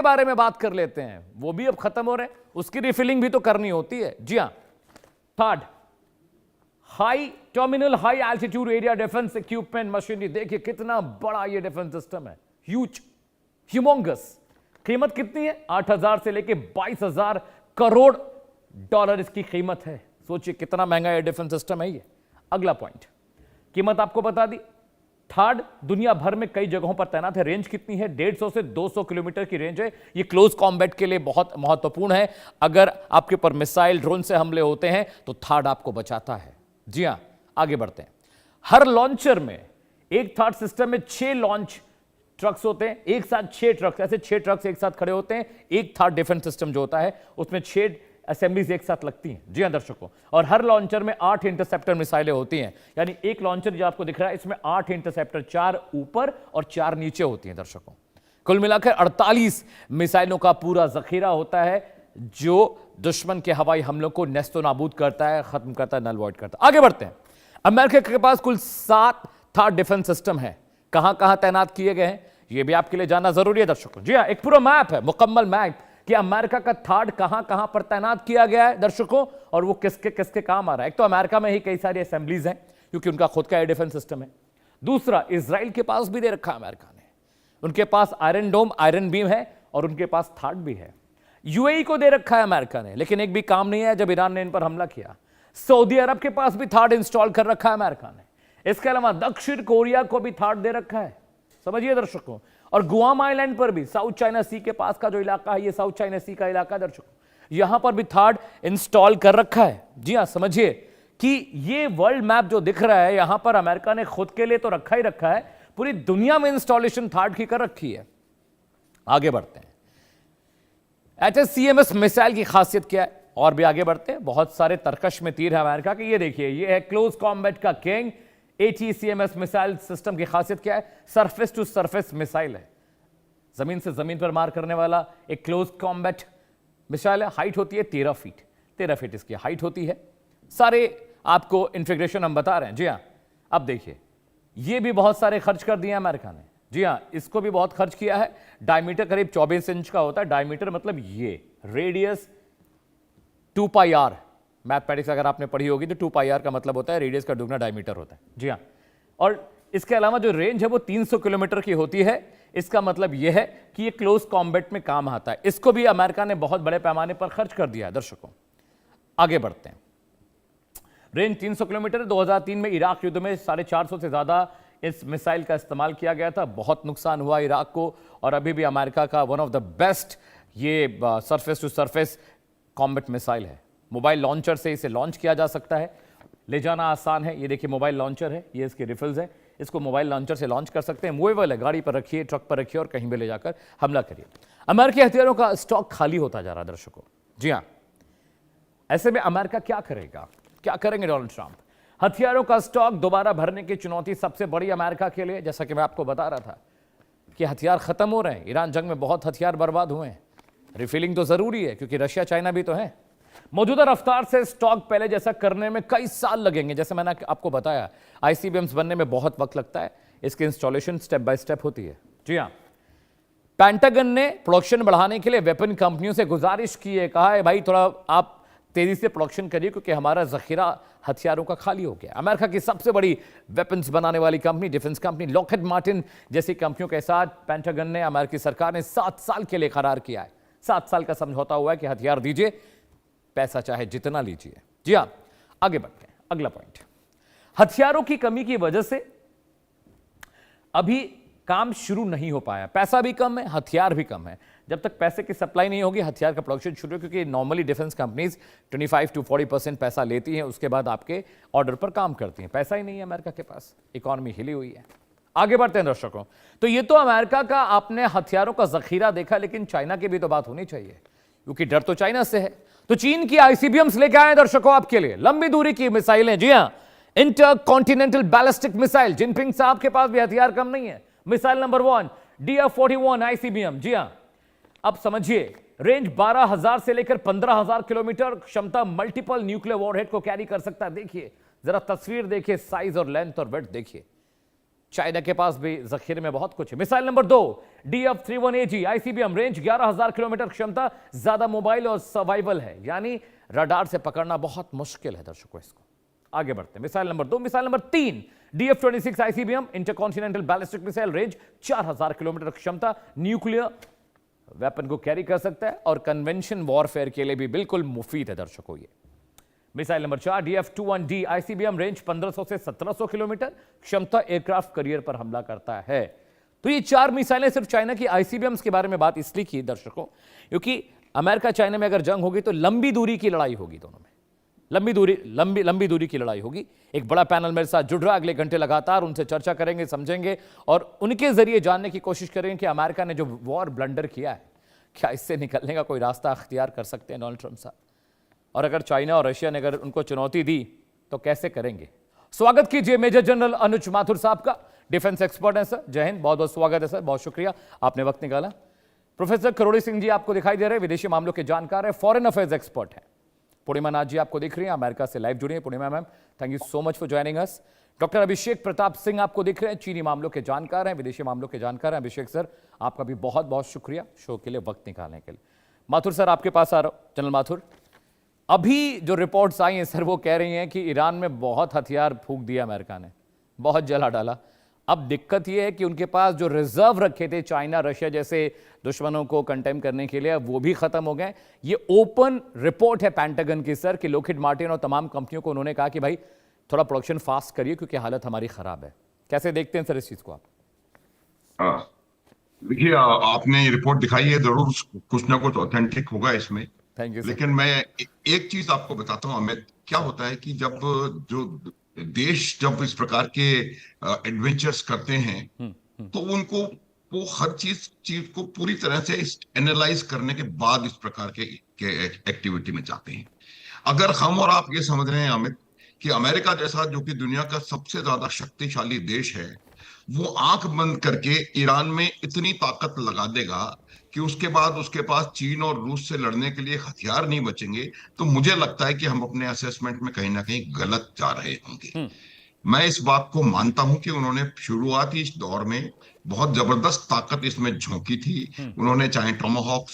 बारे में बात कर लेते हैं, वो भी अब खत्म हो रहे हैं, उसकी रिफिलिंग भी तो करनी होती है। जी हां, third, high terminal high altitude area defence equipment machinery. देखिए कितना बड़ा ये डिफेंस सिस्टम है, ह्यूज, ह्यूमोंगस। कीमत कितनी है? 8,000 से लेके 22,000 करोड़ डॉलर इसकी कीमत है। सोचिए कितना महंगा ये डिफेंस सिस्टम है ये। अगला पॉइंट, कीमत आपको बता दी। थर्ड, दुनिया भर में कई जगहों पर तैनात है। रेंज कितनी है? 150 से 200 किलोमीटर की रेंज है। ये क्लोज कॉम्बैट के लिए बहुत महत्वपूर्ण है। अगर आपके ऊपर मिसाइल ड्रोन से हमले होते हैं तो थर्ड आपको बचाता है। जी हां, आगे बढ़ते हैं। हर लॉन्चर में एक थर्ड सिस्टम में 6 लॉन्च ट्रक्स होते हैं, एक साथ 6 ट्रक्स, ऐसे 6 ट्रक्स एक साथ खड़े होते हैं। एक थर्ड डिफेंस सिस्टम जो होता है उसमें 6 असेंबलीज एक साथ लगती हैं। जी हां दर्शकों, और हर लॉन्चर में 8 इंटरसेप्टर मिसाइलें होती हैं। यानी एक लॉन्चर जो आपको दिख रहा है इसमें 8 इंटरसेप्टर, 4 ऊपर और 4 नीचे होती हैं दर्शकों। कुल मिलाकर 48 मिसाइलों का पूरा जखीरा होता है जो दुश्मन के हवाई हमलों को नेस्तो नाबूद करता है, खत्म करता है, नल वॉइड करता है। आगे बढ़ते हैं। अमेरिका के पास कुल 7 थर्ड डिफेंस सिस्टम है। कहां कहां तैनात किए गए हैं यह भी आपके लिए जानना जरूरी है दर्शकों। जी हां, एक पूरा मैप है, मुकम्मल मैप कि अमेरिका का थर्ड कहां कहां पर तैनात किया गया है दर्शकों, और वो किसके किसके काम आ रहा है। एक तो अमेरिका में ही कई सारी असेंबलीज हैं क्योंकि उनका खुद का एयर डिफेंस सिस्टम है। दूसरा, इजराइल के पास भी दे रखा है अमेरिका ने, उनके पास आयरन डोम, आयरन बीम है और उनके पास थर्ड भी है। यूएई को दे रखा है अमेरिका ने, लेकिन एक भी काम नहीं है जब ईरान ने इन पर हमला किया। सऊदी अरब के पास भी थर्ड इंस्टॉल कर रखा है अमेरिका ने। इसके अलावा दक्षिण कोरिया को भी थर्ड दे रखा है, समझिए दर्शकों। और गुआम आइलैंड पर भी, साउथ चाइना सी के पास का जो इलाका है, ये साउथ चाइना सी का इलाका है दर्शकों, यहां पर भी थर्ड इंस्टॉल कर रखा है। जी हां, समझिए कि ये वर्ल्ड मैप जो दिख रहा है यहां पर अमेरिका ने खुद के लिए तो रखा ही रखा है, पूरी दुनिया में इंस्टॉलेशन थर्ड की कर रखी है। आगे बढ़ते हैं। HCMS मिसाइल की खासियत क्या है, और भी आगे बढ़ते हैं। बहुत सारे तरकश में तीर है अमेरिका के। ये देखिए, ये है क्लोज कॉम्बैट का किंग। ATCMS मिसाइल सिस्टम की खासियत क्या है? सरफेस टू सरफेस मिसाइल है, जमीन से जमीन पर मार करने वाला एक क्लोज कॉम्बैट मिसाइल है। हाइट होती है 13 फीट, 13 फीट इसकी हाइट होती है। सारे आपको इंटीग्रेशन हम बता रहे हैं। जी हाँ, अब देखिए, ये भी बहुत सारे खर्च कर दिए अमेरिका ने। जी हाँ, इसको भी बहुत खर्च किया है। डायमीटर करीब 24 इंच का होता है। डायमीटर मतलब ये, रेडियस 2πr, मैथमेटिक्स अगर आपने पढ़ी होगी तो 2πr का मतलब होता है रेडियस का दुगना डायमीटर होता है। जी हाँ, और इसके अलावा जो रेंज है वो 300 किलोमीटर की होती है। इसका मतलब यह है कि ये क्लोज कॉम्बैट में काम आता है। इसको भी अमेरिका ने बहुत बड़े पैमाने पर खर्च कर दिया है दर्शकों। आगे बढ़ते हैं। Range 300 kilometre. 2003 में इराक युद्ध में 450 से ज्यादा इस मिसाइल का इस्तेमाल किया गया था। बहुत नुकसान हुआ इराक को, और अभी भी अमेरिका का वन ऑफ द बेस्ट ये surface to surface combat missile है। मोबाइल लॉन्चर से इसे लॉन्च किया जा सकता है, ले जाना आसान है। ये देखिए मोबाइल लॉन्चर है, ये इसके रिफिल्स है। इसको मोबाइल लॉन्चर से लॉन्च कर सकते हैं। मूवेबल है, गाड़ी पर रखिए, ट्रक पर रखिए और कहीं भी ले जाकर हमला करिए। अमेरिकी हथियारों का स्टॉक खाली होता जा रहा है दर्शकों। जी हाँ, ऐसे में अमेरिका क्या करेगा, क्या करेंगे डोनाल्ड ट्रंप? हथियारों का स्टॉक दोबारा भरने की चुनौती सबसे बड़ी अमेरिका के लिए। जैसा कि मैं आपको बता रहा था कि हथियार खत्म हो रहे हैं। ईरान जंग में बहुत हथियार बर्बाद हुए हैं। रिफिलिंग तो जरूरी है क्योंकि रशिया चाइना भी तो है। मौजूदा रफ्तार से स्टॉक पहले जैसा करने में कई साल लगेंगे। जैसे मैंने आपको बताया, ICBMs बनने में बहुत वक्त लगता है। इसकी इंस्टॉलेशन स्टेप बाय स्टेप होती है। जी हाँ, पेंटागन ने प्रोडक्शन बढ़ाने के लिए वेपन कंपनियों से गुजारिश की है। कहा है भाई थोड़ा आप तेजी से प्रोडक्शन करिए क्योंकि हमारा जखीरा हथियारों का खाली हो गया। अमेरिका की सबसे बड़ी वेपन्स बनाने वाली company, defence company Lockheed Martin जैसी कंपनियों के साथ पेंटागन ने, अमेरिकी सरकार ने 7 साल के लिए करार किया है। 7 साल का समझौता हुआ है कि हथियार दीजिए, पैसा चाहे जितना लीजिए। जी हाँ, आगे बढ़ते हैं। अगला पॉइंट, हथियारों की कमी की वजह से अभी काम शुरू नहीं हो पाया। पैसा भी कम है, हथियार भी कम है। जब तक पैसे की सप्लाई नहीं होगी हथियार का प्रोडक्शन शुरू है, क्योंकि नॉर्मली डिफेंस कंपनीज 25 to 40% पैसा लेती हैं, उसके बाद आपके ऑर्डर पर काम करती हैं। पैसा ही नहीं है अमेरिका के पास, इकोनॉमी हिली हुई है। आगे बढ़ते हैं दर्शकों। तो ये तो अमेरिका का आपने हथियारों का जखीरा देखा, लेकिन चाइना की भी तो बात होनी चाहिए क्योंकि डर तो चाइना से है। तो चीन की ICBMs लेके आए दर्शकों आपके लिए, लंबी दूरी की मिसाइलें। जी हां, inter continental ballistic missile. Jinping साहब के पास भी हथियार कम नहीं है। Missile number 1 DF-41 ICBM। जी हां, अब समझिए, रेंज 12,000 से लेकर 15,000 किलोमीटर, क्षमता मल्टीपल न्यूक्लियर वॉरहेड को कैरी कर सकता है। देखिए जरा तस्वीर देखिए, साइज और लेंथ और वेट देखिए, चाइना के पास भी जखीरे में बहुत कुछ है। Missile number 2 DF-31AG ICBM, range 11,000 kilometre, क्षमता ज्यादा मोबाइल और सर्वाइवल है, यानी रडार से पकड़ना बहुत मुश्किल है दर्शकों इसको। आगे बढ़ते हैं। Missile number 2। Missile number 3 DF-26 ICBM, intercontinental ballistic missile, range 4,000 kilometre, क्षमता न्यूक्लियर वेपन को कैरी कर सकता है और कन्वेंशन वॉरफेयर के लिए भी बिल्कुल मुफीद है दर्शकों ये। Missile number 4 DF-21D ICBM, range 1500 से 1700 किलोमीटर, क्षमता एयरक्राफ्ट कैरियर पर हमला करता है। तो ये 4 मिसाइलें सिर्फ चाइना की आईसीबीएम्स के बारे में बात इसलिए की दर्शकों, क्योंकि अमेरिका चाइना में अगर जंग होगी तो लंबी दूरी की लड़ाई होगी, दोनों में लंबी दूरी की लड़ाई होगी। एक बड़ा पैनल मेरे साथ जुड़ रहा है, अगले घंटे लगातार उनसे चर्चा करेंगे, समझेंगे और उनके जरिए जानने की कोशिश करेंगे कि अमेरिका ने जो वॉर ब्लंडर किया है, क्या इससे निकलने का कोई रास्ता अख्तियार कर सकते हैं डोनाल्ड ट्रंप साहब, और अगर चाइना और रशिया ने अगर उनको चुनौती दी तो कैसे करेंगे। स्वागत कीजिए मेजर जनरल अनुज माथुर साहब का, डिफेंस एक्सपर्ट है सर। जय हिंद, बहुत बहुत स्वागत है सर, बहुत शुक्रिया आपने वक्त निकाला। प्रोफेसर करोड़ी सिंह जी आपको दिखाई दे रहे हैं, विदेशी मामलों के जानकार है, फॉरेन अफेयर्स एक्सपर्ट है। पूर्णिमा नाथ जी आपको दिख रही हैं, अमेरिका से लाइव जुड़ी हैं। Purnima ma'am, thank you so much for joining us. Doctor Abhishek Pratap Singh आपको दिख रहे हैं, चीनी मामलों के जानकार हैं, विदेशी मामलों के जानकार हैं। अभिषेक सर, आपका भी बहुत बहुत शुक्रिया शो के लिए वक्त निकालने के लिए। माथुर सर, आपके पास आ रहा हूं। जनरल माथुर, अभी जो रिपोर्ट्स आई हैं सर, वो कह रही हैं कि ईरान में बहुत हथियार फूंक दिया अमेरिका ने, बहुत जला डाला। अब दिक्कत यह है कि उनके पास जो रिजर्व रखे थे चाइना रशिया जैसे दुश्मनों को कंटेम करने के लिए, वो भी खत्म हो गए। ये ओपन रिपोर्ट है पेंटागन की सर, कि लॉकहीड मार्टिन और तमाम कंपनियों को उन्होंने कहा कि भाई थोड़ा प्रोडक्शन फास्ट करिए क्योंकि हालत हमारी खराब है। कैसे देखते हैं सर इस चीज को आप? देखिए, आपने रिपोर्ट दिखाई है, जरूर कुछ ना कुछ ऑथेंटिक होगा इसमें। Thank you. लेकिन मैं एक चीज आपको बताता हूँ अमित, क्या होता है कि जब जो देश जब इस प्रकार के एडवेंचर्स करते हैं तो उनको वो हर चीज को पूरी तरह से एनालाइज करने के बाद इस प्रकार के एक्टिविटी में जाते हैं। अगर हम और आप ये समझ रहे हैं अमित कि अमेरिका जैसा जो कि दुनिया का सबसे ज्यादा शक्तिशाली देश है, वो आंख बंद करके ईरान में इतनी ताकत लगा देगा कि उसके बाद उसके पास चीन और रूस से लड़ने के लिए हथियार नहीं बचेंगे, तो मुझे लगता है कि हम अपने असेसमेंट में कहीं ना कहीं गलत जा रहे होंगे। मैं इस बात को मानता हूं कि उन्होंने शुरुआती इस दौर में बहुत जबरदस्त ताकत इसमें झोंकी थी। उन्होंने चाहे टोमाहॉक